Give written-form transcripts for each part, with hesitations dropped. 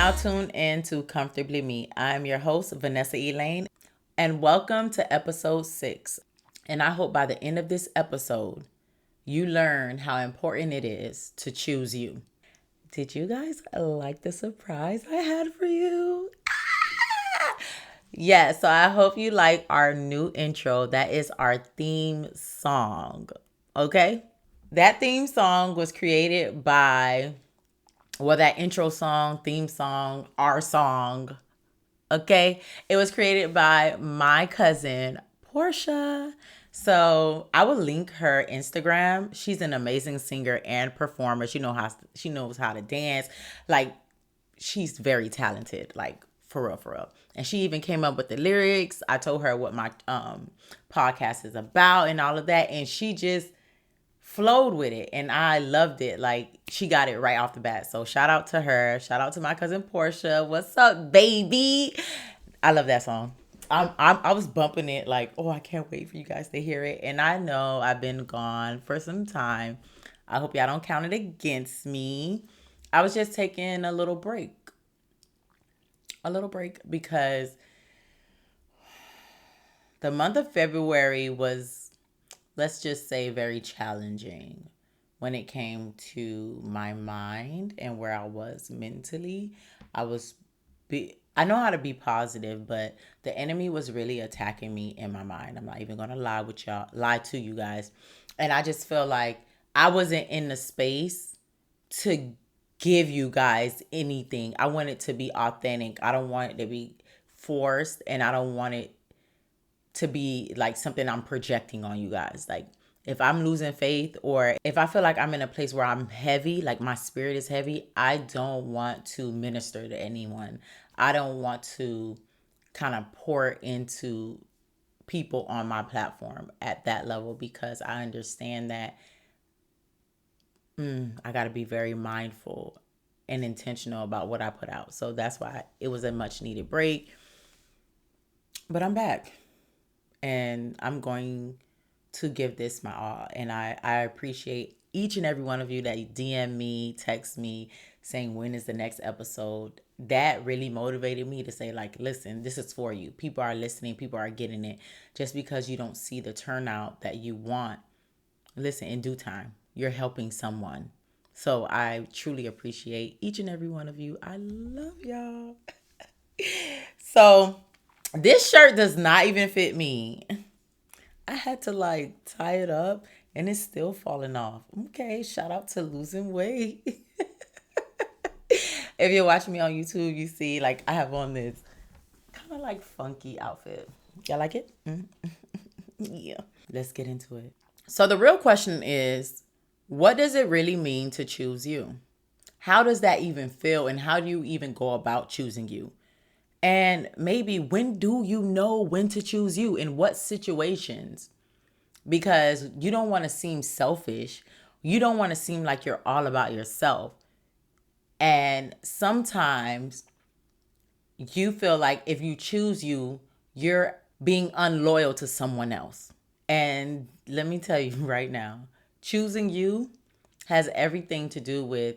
now tuned in to Comfortably Me. I'm your host, Vanessa Elaine, and welcome to episode 6. And I hope by the end of this episode, you learn how important it is to choose you. Did you guys like the surprise I had for you? Yeah, so I hope you like our new intro. That is our theme song. Okay? That theme song was created by, well, that intro song, theme song, our song. Okay? It was created by my cousin, Portia. So I will link her Instagram. She's an amazing singer and performer. She knows how to dance. Like, she's very talented, like for real, for real. And she even came up with the lyrics. I told her what my podcast is about and all of that, and she just flowed with it, and I loved it. Like, she got it right off the bat. So shout out to her. Shout out to my cousin Portia. What's up, baby? I love that song. I was bumping it like, oh, I can't wait for you guys to hear it. And I know I've been gone for some time. I hope y'all don't count it against me. I was just taking a little break. Because the month of February was, let's just say, very challenging when it came to my mind and where I was mentally. I know how to be positive, but the enemy was really attacking me in my mind. I'm not even gonna lie to you guys. And I just feel like I wasn't in the space to give you guys anything. I want it to be authentic. I don't want it to be forced, and I don't want it to be like something I'm projecting on you guys. Like, if I'm losing faith, or if I feel like I'm in a place where I'm heavy, like my spirit is heavy, I don't want to minister to anyone. I don't want to kind of pour into people on my platform at that level, because I understand that I got to be very mindful and intentional about what I put out. So that's why it was a much needed break. But I'm back, and I'm going to give this my all. And I appreciate each and every one of you that DM me, text me, saying when is the next episode. That really motivated me to say, like, listen, this is for you. People are listening. People are getting it. Just because you don't see the turnout that you want, listen, in due time, you're helping someone. So I truly appreciate each and every one of you. I love y'all. So this shirt does not even fit me. I had to like tie it up, and it's still falling off. Okay, shout out to losing weight. If you're watching me on YouTube, you see like I have on this kind of like funky outfit. Y'all like it? Yeah. Let's get into it. So the real question is, what does it really mean to choose you? How does that even feel, and how do you even go about choosing you? And maybe, when do you know when to choose you? In what situations? Because you don't want to seem selfish. You don't want to seem like you're all about yourself. And sometimes you feel like if you choose you, you're being unloyal to someone else. And let me tell you right now, choosing you has everything to do with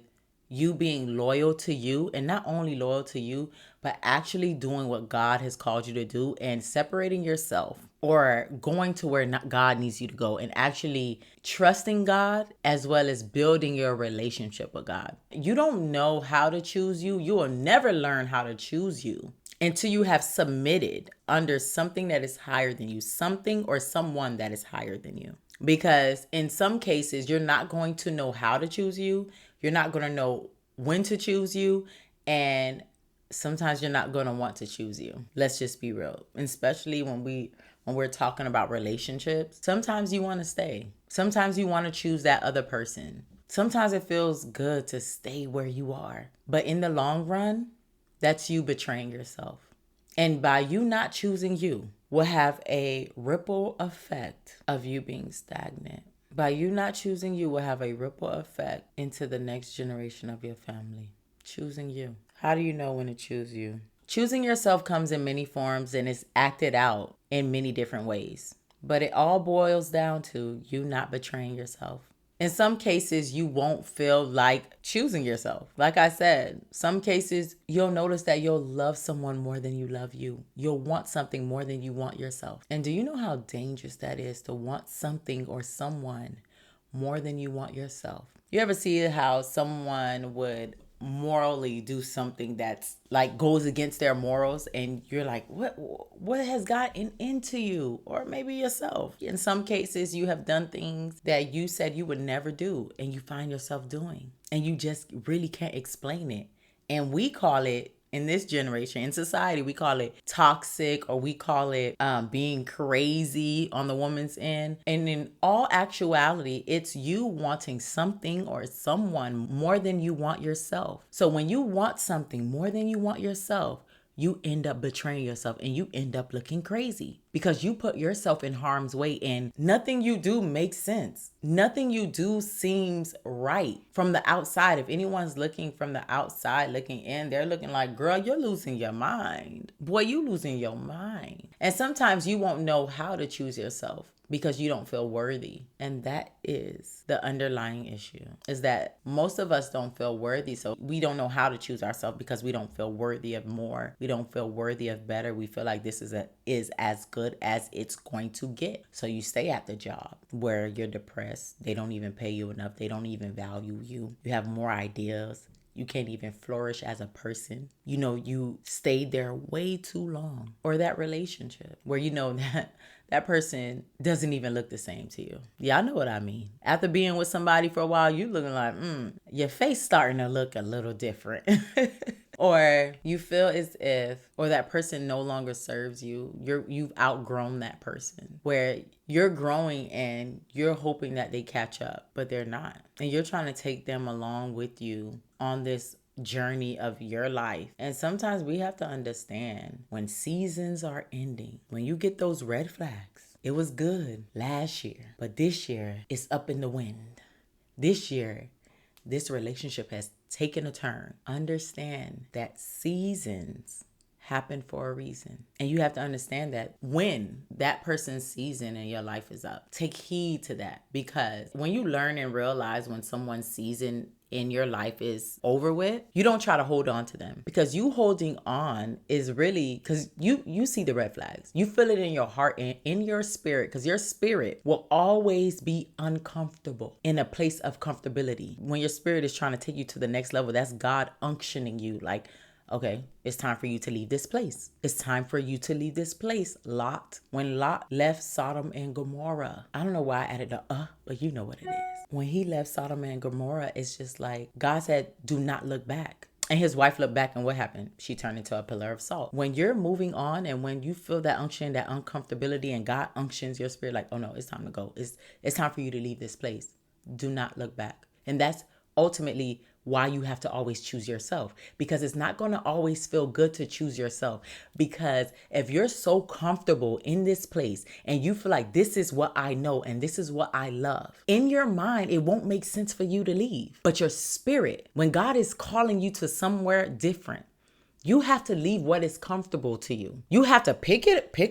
you being loyal to you, and not only loyal to you, but actually doing what God has called you to do, and separating yourself, or going to where God needs you to go, and actually trusting God, as well as building your relationship with God. You don't know how to choose you. You will never learn how to choose you until you have submitted under something that is higher than you, something or someone that is higher than you. Because in some cases, you're not going to know how to choose you. You're not going to know when to choose you. And sometimes you're not going to want to choose you. Let's just be real. Especially when we're talking about relationships. Sometimes you want to stay. Sometimes you want to choose that other person. Sometimes it feels good to stay where you are. But in the long run, that's you betraying yourself. And by you not choosing you, will have a ripple effect of you being stagnant. By you not choosing you will have a ripple effect into the next generation of your family. Choosing you. How do you know when to choose you? Choosing yourself comes in many forms and is acted out in many different ways. But it all boils down to you not betraying yourself. In some cases, you won't feel like choosing yourself. Like I said, some cases you'll notice that you'll love someone more than you love you. You'll want something more than you want yourself. And do you know how dangerous that is, to want something or someone more than you want yourself? You ever see how someone would morally do something that's like goes against their morals, and you're like, what has gotten into you? Or maybe yourself. In some cases, you have done things that you said you would never do and you find yourself doing, and you just really can't explain it. And we call it, in this generation, in society, we call it toxic, or we call it being crazy on the woman's end. And in all actuality, it's you wanting something or someone more than you want yourself. So when you want something more than you want yourself, you end up betraying yourself and you end up looking crazy because you put yourself in harm's way, and nothing you do makes sense. Nothing you do seems right from the outside. If anyone's looking from the outside, looking in, they're looking like, girl, you're losing your mind. Boy, you losing your mind. And sometimes you won't know how to choose yourself because you don't feel worthy. And that is the underlying issue, is that most of us don't feel worthy. So we don't know how to choose ourselves because we don't feel worthy of more. We don't feel worthy of better. We feel like this is as good as it's going to get. So you stay at the job where you're depressed. They don't even pay you enough. They don't even value you. You have more ideas. You can't even flourish as a person. You know, you stayed there way too long. Or that relationship where you know that person doesn't even look the same to you. Yeah, I know what I mean. After being with somebody for a while, you looking like, your face starting to look a little different. Or you feel as if, or that person no longer serves you. You've outgrown that person, where you're growing and you're hoping that they catch up, but they're not. And you're trying to take them along with you on this journey of your life. And sometimes we have to understand when seasons are ending, when you get those red flags. It was good last year, but this year it's up in the wind. This year, this relationship has taken a turn. Understand that seasons happen for a reason. And you have to understand that when that person's season in your life is up, take heed to that. Because when you learn and realize when someone's season in your life is over with, you don't try to hold on to them, because you holding on is really because you see the red flags. You feel it in your heart and in your spirit, because your spirit will always be uncomfortable in a place of comfortability. When your spirit is trying to take you to the next level, that's God unctioning you, like, okay, it's time for you to leave this place. It's time for you to leave this place, Lot. When Lot left Sodom and Gomorrah, I don't know why I added the but you know what it is. When he left Sodom and Gomorrah, it's just like God said, do not look back. And his wife looked back, and what happened? She turned into a pillar of salt. When you're moving on and when you feel that unction, that uncomfortability, and God unctions your spirit like, oh no, it's time to go. It's time for you to leave this place. Do not look back. And that's ultimately why you have to always choose yourself, because it's not going to always feel good to choose yourself. Because if you're so comfortable in this place and you feel like this is what I know and this is what I love, in your mind, it won't make sense for you to leave. But your spirit, when God is calling you to somewhere different, you have to leave what is comfortable to you. You have to pick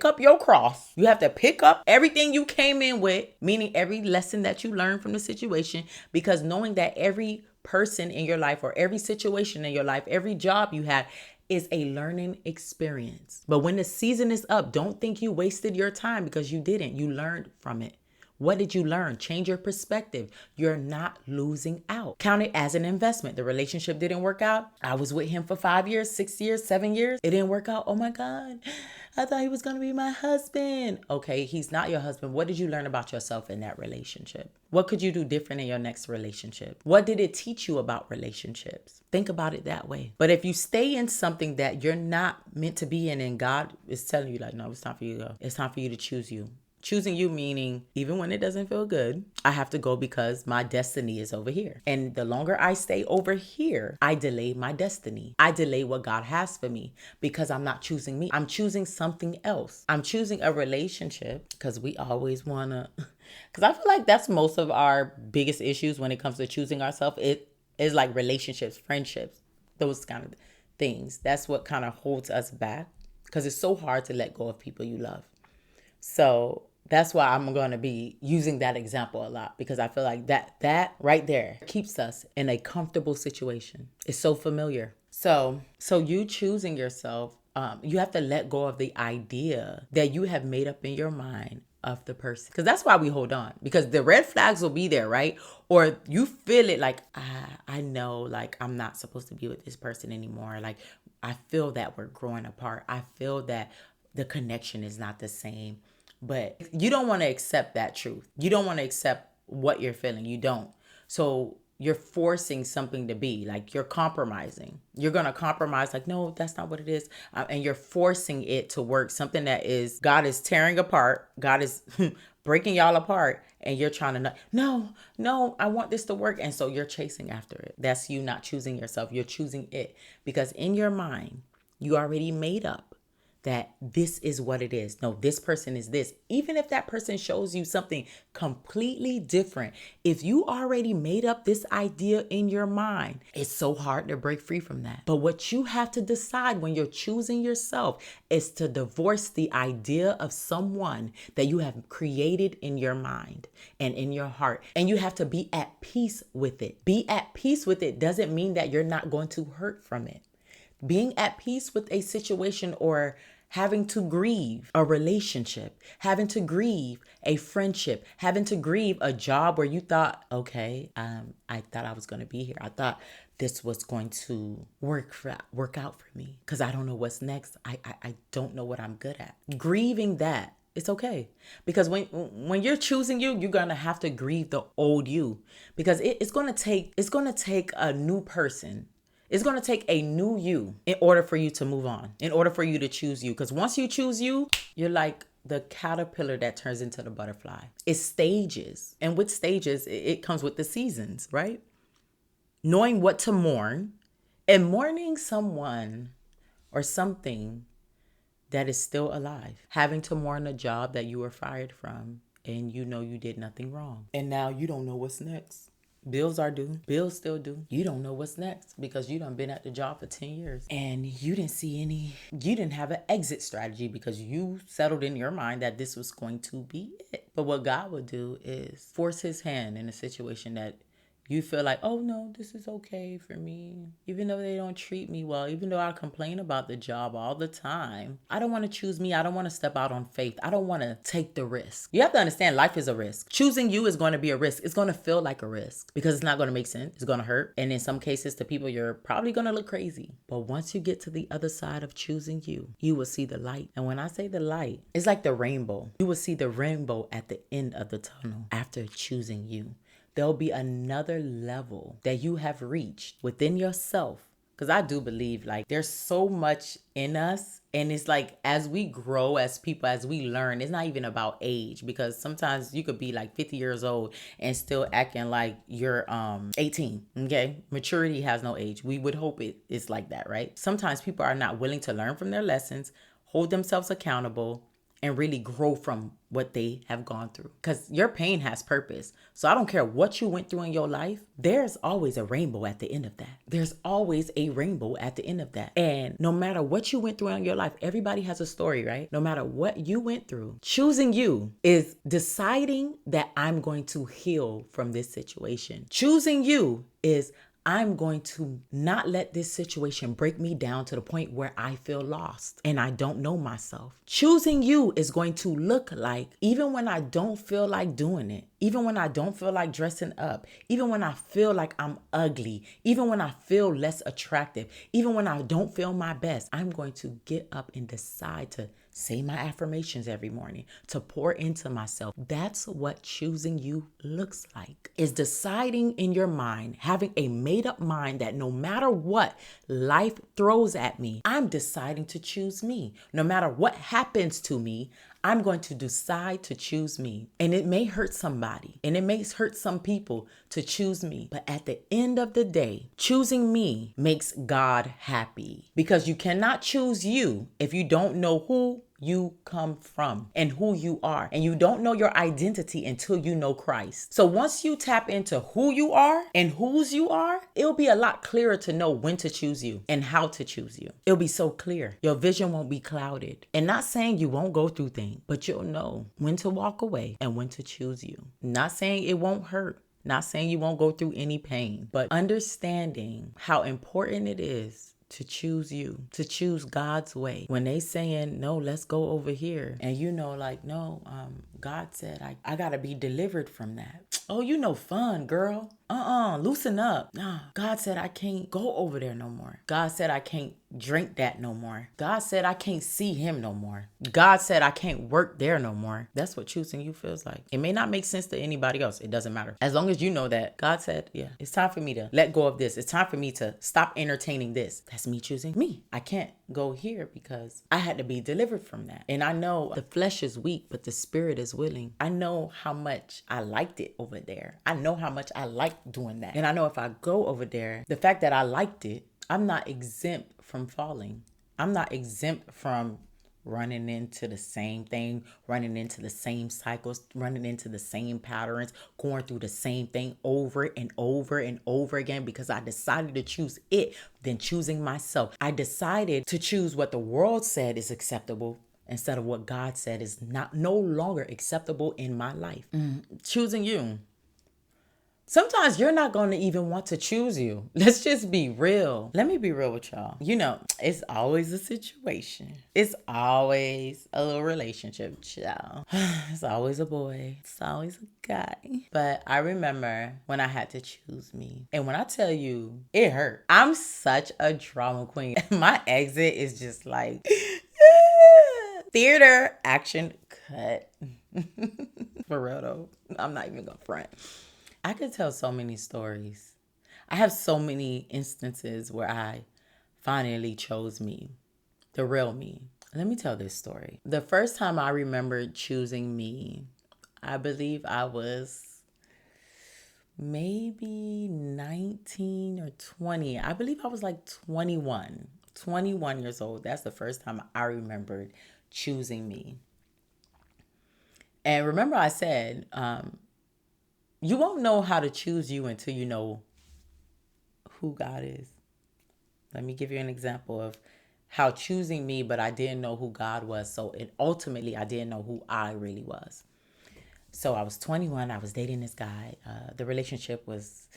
up your cross. You have to pick up everything you came in with, meaning every lesson that you learned from the situation, because knowing that every person in your life or every situation in your life, every job you have is a learning experience. But when the season is up, don't think you wasted your time, because you didn't. You learned from it. What did you learn? Change your perspective. You're not losing out. Count it as an investment. The relationship didn't work out. I was with him for 5 years, 6 years, 7 years. It didn't work out. Oh my God. I thought he was going to be my husband. Okay, he's not your husband. What did you learn about yourself in that relationship? What could you do different in your next relationship? What did it teach you about relationships? Think about it that way. But if you stay in something that you're not meant to be in, and God is telling you like, no, it's time for you to go. It's time for you to choose you. Choosing you meaning even when it doesn't feel good, I have to go because my destiny is over here. And the longer I stay over here, I delay my destiny. I delay what God has for me because I'm not choosing me. I'm choosing something else. I'm choosing a relationship because we always want to, because I feel like that's most of our biggest issues when it comes to choosing ourselves. It is like relationships, friendships, those kind of things. That's what kind of holds us back, because it's so hard to let go of people you love. So That's why I'm going to be using that example a lot, because I feel like that right there keeps us in a comfortable situation. It's so familiar. So you choosing yourself, you have to let go of the idea that you have made up in your mind of the person, because that's why we hold on, because the red flags will be there, right? Or you feel it like, I know, like, I'm not supposed to be with this person anymore. Like, I feel that we're growing apart. I feel that the connection is not the same. But you don't want to accept that truth. You don't want to accept what you're feeling. You don't. So you're forcing something to be, like, you're compromising. You're going to compromise, like, no, that's not what it is. And you're forcing it to work. Something that is, God is tearing apart. God is breaking y'all apart. And you're trying to, no, I want this to work. And so you're chasing after it. That's you not choosing yourself. You're choosing it. Because in your mind, you already made up that this is what it is. No, this person is this. Even if that person shows you something completely different, if you already made up this idea in your mind, it's so hard to break free from that. But what you have to decide when you're choosing yourself is to divorce the idea of someone that you have created in your mind and in your heart. And you have to be at peace with it. Be at peace with it doesn't mean that you're not going to hurt from it. Being at peace with a situation, or having to grieve a relationship, having to grieve a friendship, having to grieve a job where you thought, okay, I thought I was going to be here. I thought this was going to work out for me, because I don't know what's next. I don't know what I'm good at. Grieving that. It's okay, because when you're choosing you, you're gonna have to grieve the old you, because it's gonna take a new person. It's going to take a new you in order for you to move on, in order for you to choose you. Because once you choose you, you're like the caterpillar that turns into the butterfly. It's stages. And with stages, it comes with the seasons, right? Knowing what to mourn, and mourning someone or something that is still alive. Having to mourn a job that you were fired from, and you know you did nothing wrong. And now you don't know what's next. Bills are due. Bills still due. You don't know what's next, because you done been at the job for 10 years and you didn't have an exit strategy, because you settled in your mind that this was going to be it. But what God would do is force his hand in a situation that you feel like, oh no, this is okay for me. Even though they don't treat me well, even though I complain about the job all the time, I don't want to choose me. I don't want to step out on faith. I don't want to take the risk. You have to understand, life is a risk. Choosing you is going to be a risk. It's going to feel like a risk, because it's not going to make sense. It's going to hurt. And in some cases, to people, you're probably going to look crazy. But once you get to the other side of choosing you, you will see the light. And when I say the light, it's like the rainbow. You will see the rainbow at the end of the tunnel after choosing you. There'll be another level that you have reached within yourself. Because I do believe, like, there's so much in us. And it's like, as we grow as people, as we learn, it's not even about age. Because sometimes you could be like 50 years old and still acting like you're 18. Okay? Maturity has no age. We would hope it's like that, right? Sometimes people are not willing to learn from their lessons, hold themselves accountable, and really grow from what they have gone through. Because your pain has purpose. So I don't care what you went through in your life, there's always a rainbow at the end of that. There's always a rainbow at the end of that. And no matter what you went through in your life, everybody has a story, right? No matter what you went through, choosing you is deciding that I'm going to heal from this situation. Choosing you is, I'm going to not let this situation break me down to the point where I feel lost and I don't know myself. Choosing you is going to look like, even when I don't feel like doing it, even when I don't feel like dressing up, even when I feel like I'm ugly, even when I feel less attractive, even when I don't feel my best, I'm going to get up and decide to say my affirmations every morning, to pour into myself. That's what choosing you looks like. Is deciding in your mind, having a made up mind that no matter what life throws at me, I'm deciding to choose me. No matter what happens to me, I'm going to decide to choose me. And it may hurt somebody, and it may hurt some people to choose me. But at the end of the day, choosing me makes God happy, because you cannot choose you if you don't know who you come from and who you are. And you don't know your identity until you know Christ. So once you tap into who you are and whose you are, it'll be a lot clearer to know when to choose you and how to choose you. It'll be so clear. Your vision won't be clouded. And not saying you won't go through things, but you'll know when to walk away and when to choose you. Not saying it won't hurt. Not saying you won't go through any pain, but understanding how important it is to choose you, to choose God's way. When they saying, no, let's go over here. And you know, like, no, God said, I gotta be delivered from that. Oh, you know, fun, girl. Loosen up. Nah, God said I can't go over there no more. God said I can't drink that no more. God said I can't see him no more. God said I can't work there no more. That's what choosing you feels like. It may not make sense to anybody else. It doesn't matter. As long as you know that God said, yeah, it's time for me to let go of this. It's time for me to stop entertaining this. That's me choosing me. I can't go here because I had to be delivered from that. And I know the flesh is weak, but the spirit is willing. I know how much I liked it over there. I know how much I liked doing that. And I know if I go over there, the fact that I liked it, I'm not exempt from falling. I'm not exempt from running into the same thing, running into the same cycles, running into the same patterns, going through the same thing over and over and over again because I decided to choose it than choosing myself. I decided to choose what the world said is acceptable instead of what God said is no longer acceptable in my life. Choosing you. Sometimes you're not going to even want to choose you. Let's just be real. Let me be real with y'all. You know, it's always a situation. It's always a little relationship, y'all. It's always a boy. It's always a guy. But I remember when I had to choose me. And when I tell you, it hurt. I'm such a drama queen. My exit is just like, theater, action, cut. For real though. I'm not even going to front. I could tell so many stories. I have so many instances where I finally chose me, the real me. Let me tell this story. The first time I remembered choosing me, I believe I was maybe 19 or 20. I believe I was like 21 years old. That's the first time I remembered choosing me. And remember I said, you won't know how to choose you until you know who God is. Let me give you an example of how choosing me, but I didn't know who God was. So ultimately, I didn't know who I really was. So I was 21. I was dating this guy. The relationship was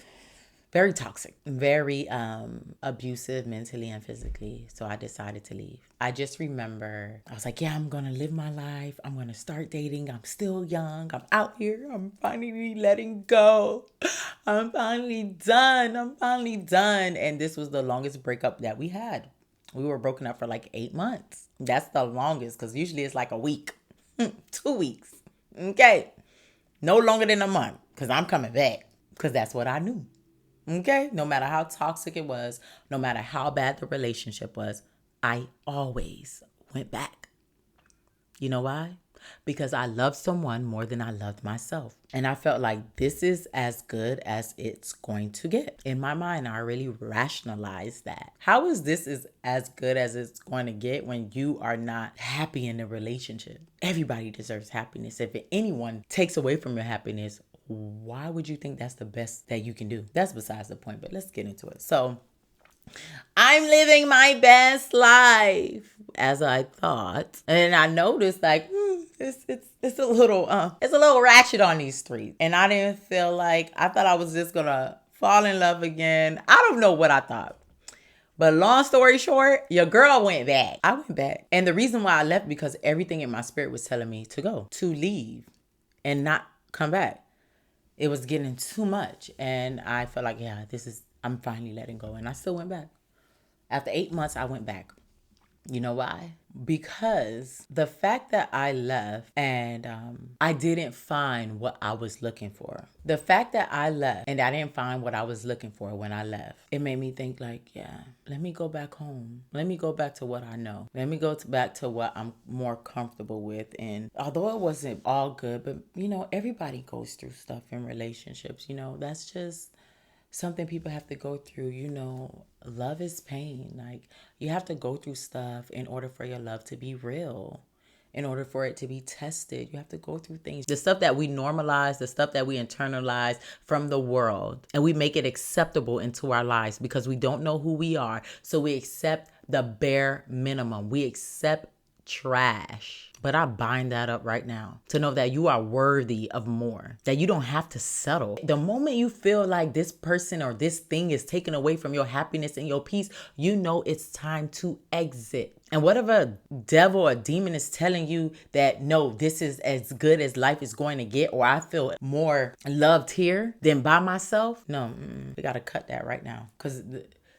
very toxic, very abusive mentally and physically. So I decided to leave. I just remember I was like, yeah, I'm going to live my life. I'm going to start dating. I'm still young. I'm out here. I'm finally letting go. I'm finally done. And this was the longest breakup that we had. We were broken up for like 8 months. That's the longest because usually it's like a week, 2 weeks. Okay. No longer than a month because I'm coming back because that's what I knew. Okay? No matter how toxic it was, no matter how bad the relationship was, I always went back. You know why? Because I loved someone more than I loved myself. And I felt like this is as good as it's going to get. In my mind, I really rationalized that. How is this as good as it's going to get when you are not happy in the relationship? Everybody deserves happiness. If anyone takes away from your happiness, why would you think that's the best that you can do? That's besides the point, but let's get into it. So I'm living my best life as I thought. And I noticed like, it's a little ratchet on these streets. And I didn't feel like, I thought I was just gonna fall in love again. I don't know what I thought. But long story short, your girl went back. I went back. And the reason why I left because everything in my spirit was telling me to go, to leave and not come back. It was getting too much. And I felt like, yeah, I'm finally letting go. And I still went back. After 8 months, I went back. You know why? Because the fact that I left and I didn't find what I was looking for. The fact that I left and I didn't find what I was looking for when I left. It made me think like, yeah, let me go back home. Let me go back to what I know. Let me go back to what I'm more comfortable with. And although it wasn't all good, but you know, everybody goes through stuff in relationships. You know, that's just something people have to go through. You know, love is pain. Like, you have to go through stuff in order for your love to be real. in order for it to be tested. You have to go through things. The stuff that we normalize, the stuff that we internalize from the world, and we make it acceptable into our lives because we don't know who we are. So we accept the bare minimum. We accept trash. But I bind that up right now to know that you are worthy of more, that you don't have to settle. The moment you feel like this person or this thing is taken away from your happiness and your peace, you know it's time to exit. And whatever devil or demon is telling you that, no, this is as good as life is going to get, or I feel more loved here than by myself. No, we got to cut that right now, because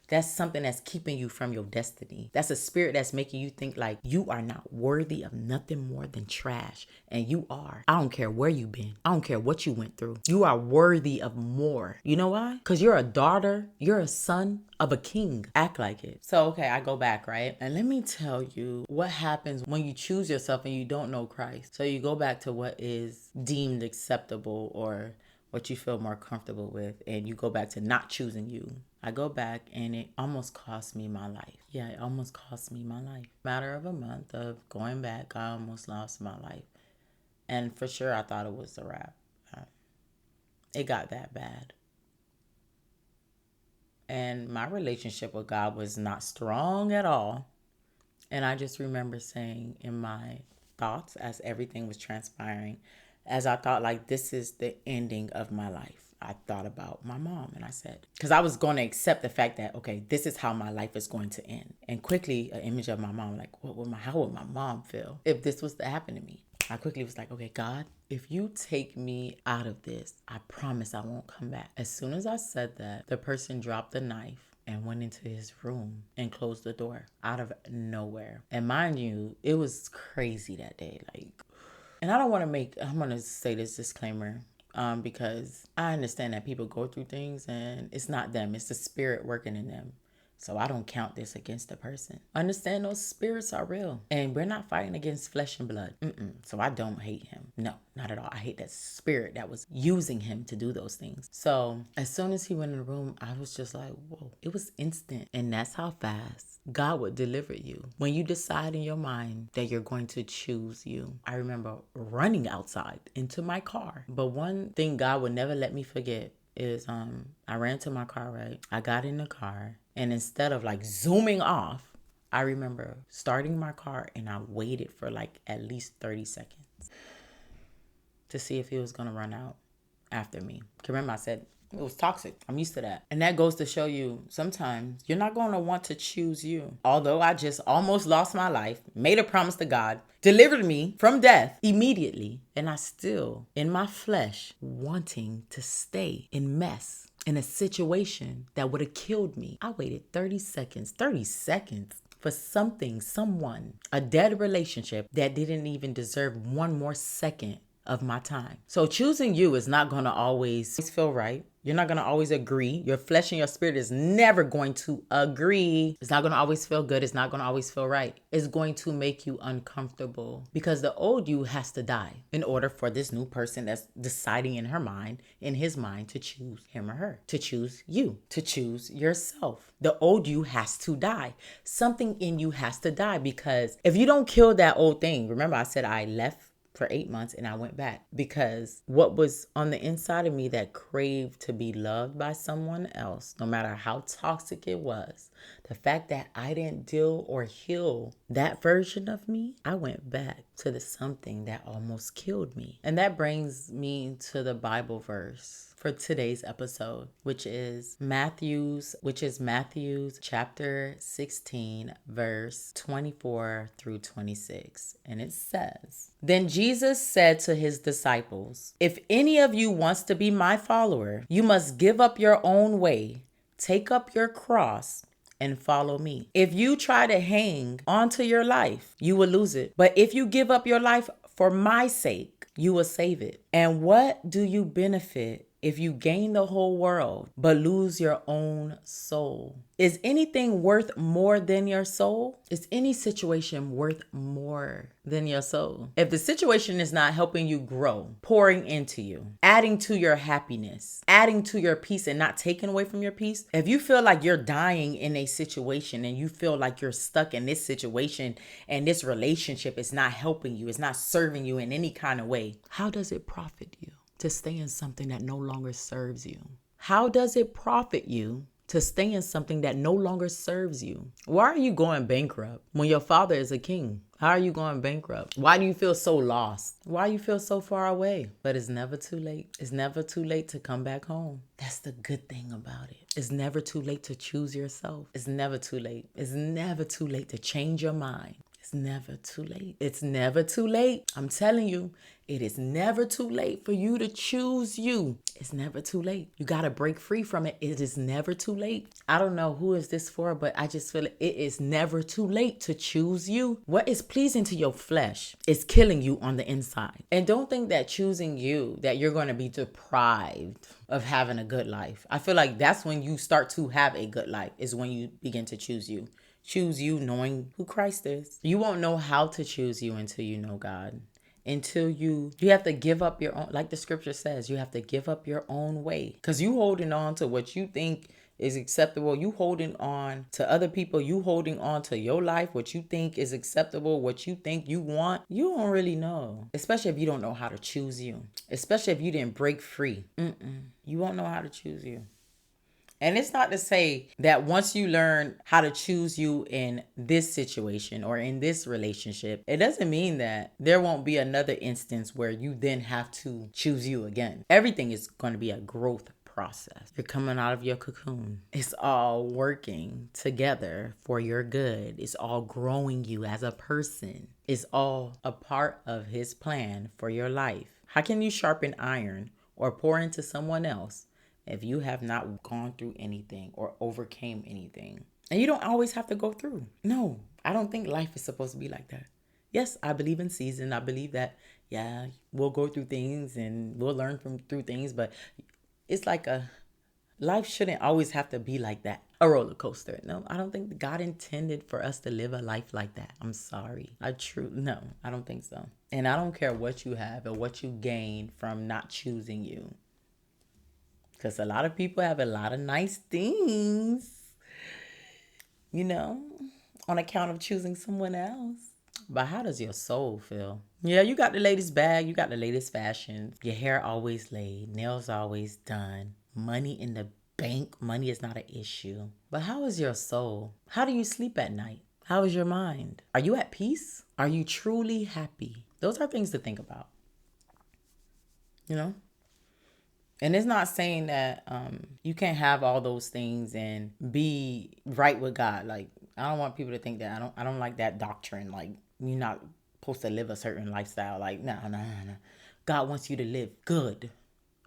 that's something that's keeping you from your destiny. That's a spirit that's making you think like you are not worthy of nothing more than trash. And you are. I don't care where you've been. I don't care what you went through. You are worthy of more. You know why? Because you're a daughter. You're a son of a king. Act like it. So, okay, I go back, right? And let me tell you what happens when you choose yourself and you don't know Christ. So you go back to what is deemed acceptable or what you feel more comfortable with, and you go back to not choosing you. I go back and it almost cost me my life. Yeah, it almost cost me my life. Matter of a month of going back, I almost lost my life. And for sure, I thought it was a wrap. It got that bad. And my relationship with God was not strong at all. And I just remember saying in my thoughts as everything was transpiring, as I thought like this is the ending of my life, I thought about my mom, and I said, because I was going to accept the fact that, okay, this is how my life is going to end. And quickly, an image of my mom, like, how would my mom feel if this was to happen to me? I quickly was like, okay, God, if you take me out of this, I promise I won't come back. As soon as I said that, the person dropped the knife and went into his room and closed the door out of nowhere. And mind you, it was crazy that day. And I'm going to say this disclaimer because I understand that people go through things and it's not them, it's the spirit working in them. So I don't count this against the person. Understand those spirits are real. And we're not fighting against flesh and blood. So I don't hate him. No, not at all. I hate that spirit that was using him to do those things. So as soon as he went in the room, I was just like, whoa. It was instant. And that's how fast God would deliver you. When you decide in your mind that you're going to choose you. I remember running outside into my car. But one thing God would never let me forget is I ran to my car, right? I got in the car. And instead of zooming off, I remember starting my car and I waited for at least 30 seconds to see if he was going to run out after me. Remember, I said it was toxic. I'm used to that. And that goes to show you sometimes you're not going to want to choose you. Although I just almost lost my life, made a promise to God, delivered me from death immediately. And I still, in my flesh, wanting to stay in mess. In a situation that would have killed me. I waited 30 seconds for someone, a dead relationship that didn't even deserve one more second of my time. So choosing you is not going to always feel right. You're not going to always agree. Your flesh and your spirit is never going to agree. It's not going to always feel good. It's not going to always feel right. It's going to make you uncomfortable because the old you has to die in order for this new person that's deciding in his mind to choose him or her, to choose you, to choose yourself. The old you has to die. Something in you has to die because if you don't kill that old thing, remember I said I left for 8 months and I went back because what was on the inside of me that craved to be loved by someone else, no matter how toxic it was, the fact that I didn't deal or heal that version of me, I went back to the something that almost killed me. And that brings me to the Bible verse for today's episode, which is Matthew's chapter 16, verse 24 through 26. And it says, "Then Jesus said to his disciples, 'If any of you wants to be my follower, you must give up your own way, take up your cross, and follow me. If you try to hang onto your life, you will lose it. But if you give up your life for my sake, you will save it. And what do you benefit if you gain the whole world but lose your own soul? Is anything worth more than your soul? Is any situation worth more than your soul? If the situation is not helping you grow, pouring into you, adding to your happiness, adding to your peace and not taking away from your peace, if you feel like you're dying in a situation and you feel like you're stuck in this situation and this relationship is not helping you, it's not serving you in any kind of way, how does it profit you to stay in something that no longer serves you? How does it profit you to stay in something that no longer serves you? Why are you going bankrupt when your father is a king? How are you going bankrupt? Why do you feel so lost? Why do you feel so far away? But it's never too late. It's never too late to come back home. That's the good thing about it. It's never too late to choose yourself. It's never too late. It's never too late to change your mind. It's never too late. It's never too late. I'm telling you, it is never too late for you to choose you. It's never too late. You got to break free from it. It is never too late. I don't know who is this for, but I just feel it is never too late to choose you. What is pleasing to your flesh is killing you on the inside. And don't think that choosing you, that you're going to be deprived of having a good life. I feel like that's when you start to have a good life, is when you begin to choose you. Choose you knowing who Christ is. You won't know how to choose you until you know God. Until you have to give up your own, like the scripture says, you have to give up your own way. Because you holding on to what you think is acceptable. You holding on to other people. You holding on to your life, what you think is acceptable, what you think you want. You don't really know. Especially if you don't know how to choose you. Especially if you didn't break free. You won't know how to choose you. And it's not to say that once you learn how to choose you in this situation or in this relationship, it doesn't mean that there won't be another instance where you then have to choose you again. Everything is going to be a growth process. You're coming out of your cocoon. It's all working together for your good. It's all growing you as a person. It's all a part of his plan for your life. How can you sharpen iron or pour into someone else if you have not gone through anything or overcame anything? And you don't always have to go through. No, I don't think life is supposed to be like that. Yes, I believe in season. I believe that, yeah, we'll go through things and we'll learn through things. But it's like life shouldn't always have to be like that. A roller coaster. No, I don't think God intended for us to live a life like that. I'm sorry. No, I don't think so. And I don't care what you have or what you gain from not choosing you. Because a lot of people have a lot of nice things, on account of choosing someone else. But how does your soul feel? Yeah, you got the latest bag. You got the latest fashion. Your hair always laid. Nails always done. Money in the bank. Money is not an issue. But how is your soul? How do you sleep at night? How is your mind? Are you at peace? Are you truly happy? Those are things to think about. And it's not saying that you can't have all those things and be right with God. Like, I don't want people to think that. I don't like that doctrine. Like, you're not supposed to live a certain lifestyle. Like, no. God wants you to live good.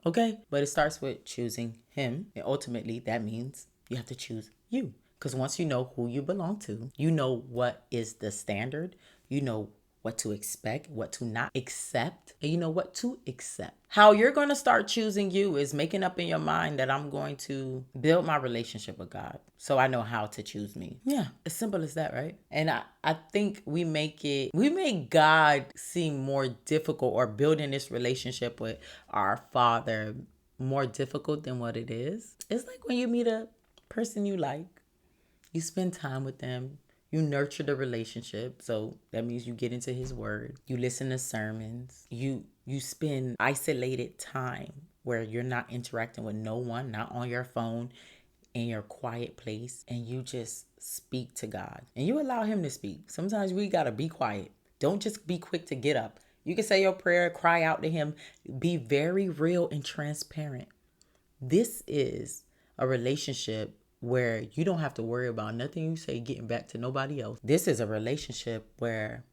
Okay? But it starts with choosing him. And ultimately, that means you have to choose you. Because once you know who you belong to, you know what is the standard. You know what to expect, what to not accept, and you know what to accept. How you're going to start choosing you is making up in your mind that I'm going to build my relationship with God so I know how to choose me. Yeah, as simple as that, right? And I think we make God seem more difficult, or building this relationship with our Father more difficult than what it is. It's like when you meet a person you like, you spend time with them, you nurture the relationship. So that means you get into his word. You listen to sermons. You spend isolated time where you're not interacting with no one, not on your phone, in your quiet place. And you just speak to God. And you allow him to speak. Sometimes we got to be quiet. Don't just be quick to get up. You can say your prayer, cry out to him. Be very real and transparent. This is a relationship where you don't have to worry about nothing you say getting back to nobody else. This is a relationship where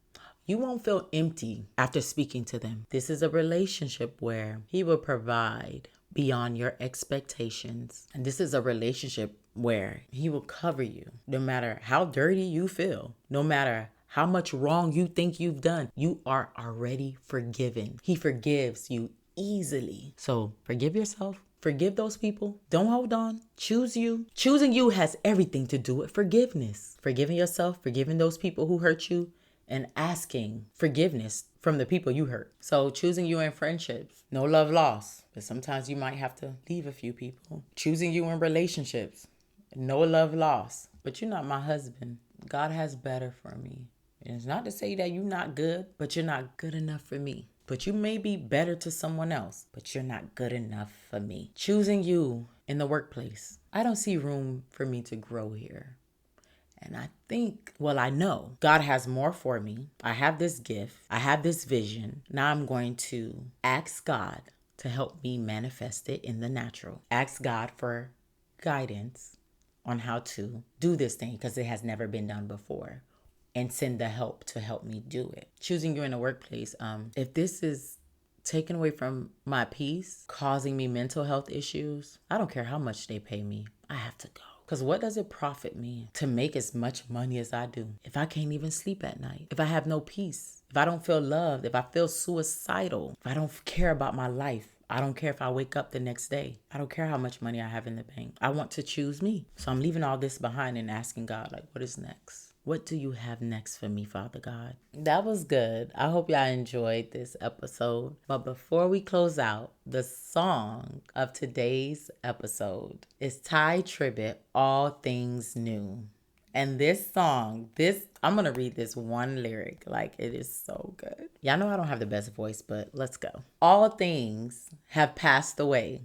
you won't feel empty after speaking to them. This is a relationship where he will provide beyond your expectations. And this is a relationship where he will cover you no matter how dirty you feel, no matter how much wrong you think you've done. You are already forgiven. He forgives you easily. So forgive yourself. Forgive those people. Don't hold on. Choose you. Choosing you has everything to do with forgiveness. Forgiving yourself, forgiving those people who hurt you, and asking forgiveness from the people you hurt. So choosing you in friendships, no love lost. But sometimes you might have to leave a few people. Choosing you in relationships, no love lost. But you're not my husband. God has better for me. And it's not to say that you're not good, but you're not good enough for me. But you may be better to someone else, but you're not good enough for me. Choosing you in the workplace. I don't see room for me to grow here. And I think, well, I know God has more for me. I have this gift. I have this vision. Now I'm going to ask God to help me manifest it in the natural. Ask God for guidance on how to do this thing because it has never been done before. And send the help to help me do it. Choosing you in the workplace. If this is taken away from my peace, causing me mental health issues, I don't care how much they pay me. I have to go. Because what does it profit me to make as much money as I do if I can't even sleep at night? If I have no peace? If I don't feel loved? If I feel suicidal? If I don't care about my life? I don't care if I wake up the next day. I don't care how much money I have in the bank. I want to choose me. So I'm leaving all this behind and asking God, like, what is next? What do you have next for me, Father God? That was good. I hope y'all enjoyed this episode. But before we close out, the song of today's episode is Ty Tribbett, All Things New. And this song, I'm going to read this one lyric. Like, it is so good. Y'all know I don't have the best voice, but let's go. All things have passed away.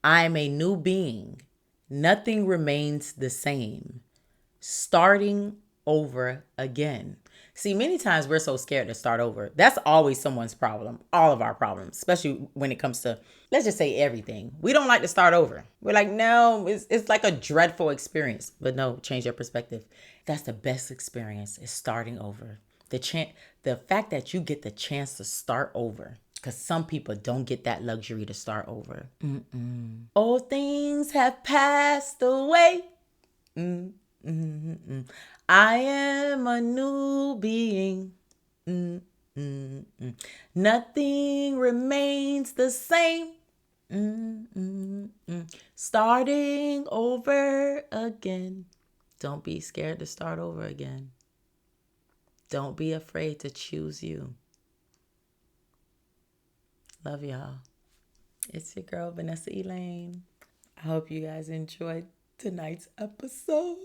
I am a new being. Nothing remains the same. Starting over again. See, many times we're so scared to start over. That's always someone's problem. All of our problems, especially when it comes to, let's just say, everything. We don't like to start over. We're like, no, it's like a dreadful experience. But no, change your perspective. That's the best experience, is starting over. The fact that you get the chance to start over. Because some people don't get that luxury to start over. Old things have passed away. I am a new being. Nothing remains the same. Starting over again. Don't be scared to start over again. Don't be afraid to choose you. Love y'all. It's your girl, Vanessa Elaine. I hope you guys enjoyed tonight's episode.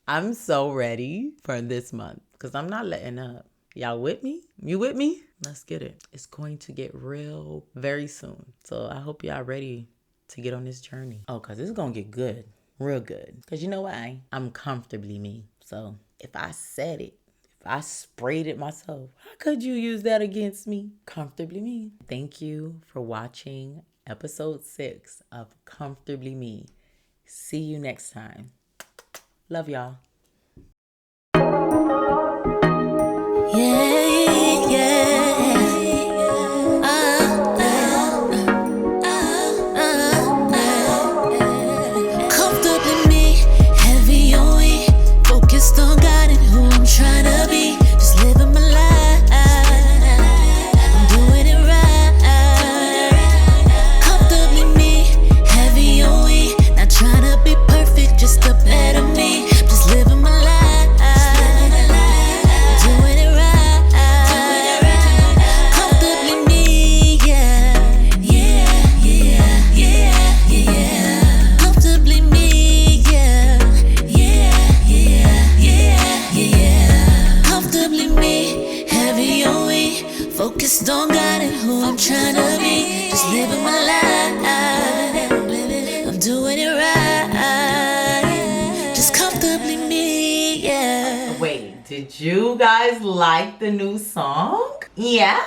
I'm so ready for this month because I'm not letting up. Y'all with me? You with me? Let's get it. It's going to get real very soon. So I hope y'all ready to get on this journey. Oh, because it's going to get good. Real good. Because you know why? I'm comfortably me. So if I said it, if I sprayed it myself, how could you use that against me? Comfortably me. Thank you for watching episode 6 of Comfortably Me. See you next time. Love y'all. Yeah, yeah. Comfortably me, heavy on me, focused on God and who I'm trying to be. Just living my life, I'm doing it right. Comfortably me, heavy on me, not trying to be perfect, just a better me. Just living my life. Focused on God and who I'm trying to be. Just living my life, I'm doing it right. Just comfortably me, yeah. Wait, did you guys like the new song? Yeah?